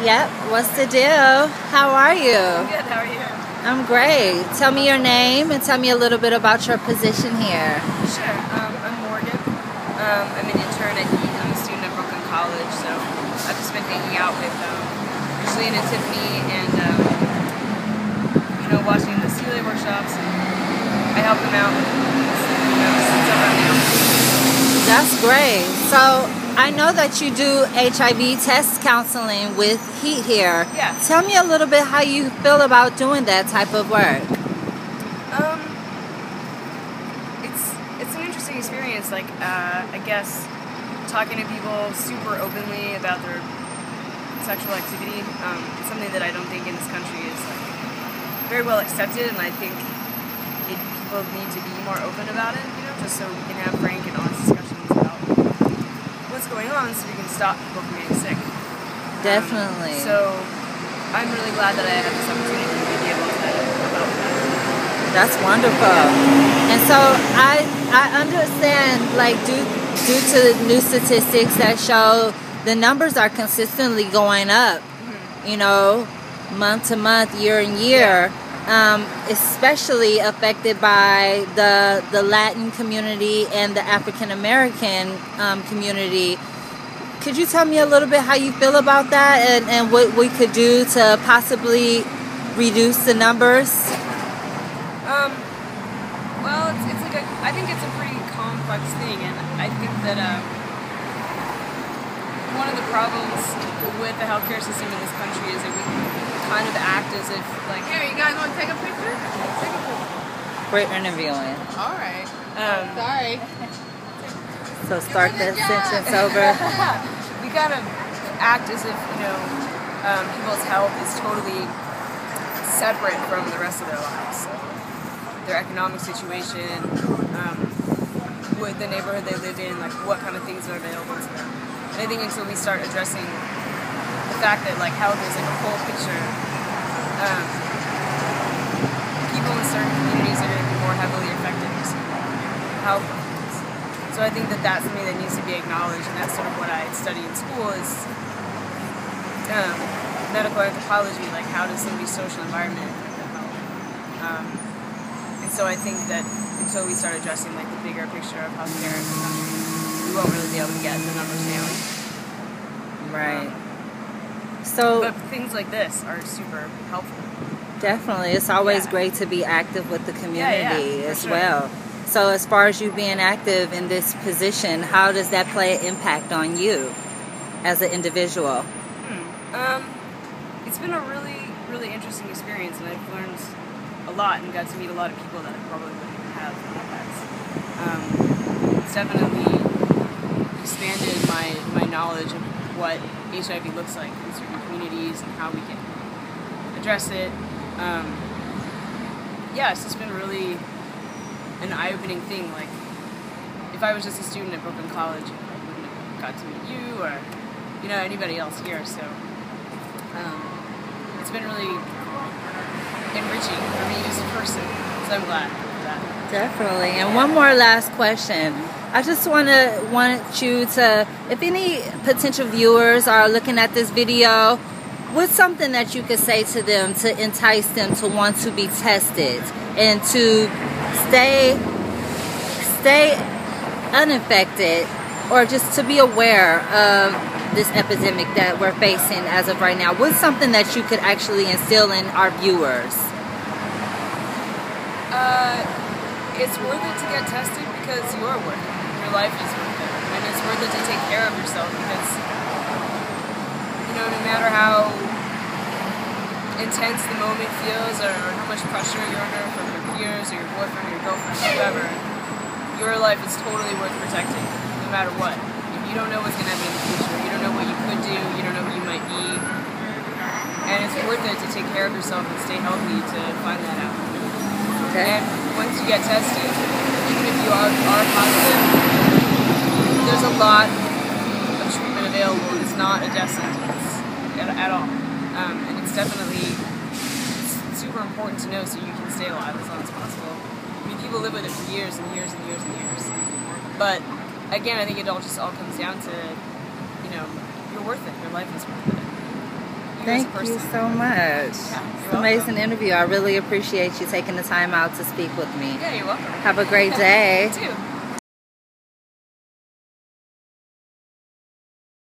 Yep, what's the deal? How are you? Good, how are you? I'm great. Tell me your name and tell me a little bit about your position here. Sure, I'm Morgan. I'm an intern at HEAT. I'm a student at Brooklyn College, so I've just been hanging out with Julian and Tiffany and, watching the CLA workshops. I help them out with stuff right now. That's great. So I know that you do HIV test counseling with HEAT here. Yeah. Tell me a little bit how you feel about doing that type of work. It's an interesting experience. I guess talking to people super openly about their sexual activity. It's something that I don't think in this country is very well accepted, and I think people need to be more open about it. Just so we can have frank and honest discussions about what's going on, so we can stop people from getting sick. Definitely. So I'm really glad that I had this opportunity to be able to help that. That's wonderful. And so I understand, due to new statistics that show the numbers are consistently going up, month to month, year and year. Yeah. Especially affected by the Latin community and the African American community. Could you tell me a little bit how you feel about that and what we could do to possibly reduce the numbers? Well, I think it's a pretty complex thing, and I think that one of the problems with the healthcare system in this country is that we kind of act as if, here, you guys want to take a picture? Take a picture. We're interviewing. All right. Sorry. So start that sentence over. We kind of act as if, people's health is totally separate from the rest of their lives. So their economic situation, with the neighborhood they live in, what kind of things are available to them. And I think until we start addressing the fact that health is a whole picture, people in certain communities are going to be more heavily affected with health problems. So I think that that's something that needs to be acknowledged, and that's sort of what I study in school is medical anthropology, how does somebody's social environment affect their health? And so I think that until we start addressing the bigger picture of healthcare, we won't really be able to get the numbers down. Right. But things like this are super helpful. Definitely. It's always great to be active with the community as sure. well. So as far as you being active in this position, how does that play an impact on you as an individual? It's been a really, really interesting experience, and I've learned a lot and got to meet a lot of people that I probably wouldn't have otherwise. It's definitely expanded my knowledge of what HIV looks like in certain communities and how we can address it. It's just been really an eye-opening thing. If I was just a student at Brooklyn College, I wouldn't have got to meet you or anybody else here. So it's been really enriching for me as a person. So I'm glad for that. Definitely. And one more last question. I just want you to, if any potential viewers are looking at this video, what's something that you could say to them to entice them to want to be tested and to stay unaffected, or just to be aware of this epidemic that we're facing as of right now? What's something that you could actually instill in our viewers? It's worth it to get tested because you're worth it. Your life is worth it. And it's worth it to take care of yourself because, no matter how intense the moment feels or how much pressure you're under from your peers or your boyfriend or your girlfriend, whoever, your life is totally worth protecting, no matter what. You don't know what's going to happen in the future. You don't know what you could do. You don't know who you might be. And it's worth it to take care of yourself and stay healthy to find that out. Okay. And once you get tested, even if you are positive, there's a lot of treatment available. It's not a death sentence at all. And it's definitely super important to know so you can stay alive as long as possible. I mean, people live with it for years and years and years and years. But again, I think it all comes down to, you're worth it. Your life is worth it. Thank as a person. you so much. Yeah, It's you're an amazing interview. I really appreciate you taking the time out to speak with me. Yeah, you're welcome. Have a great day. You too.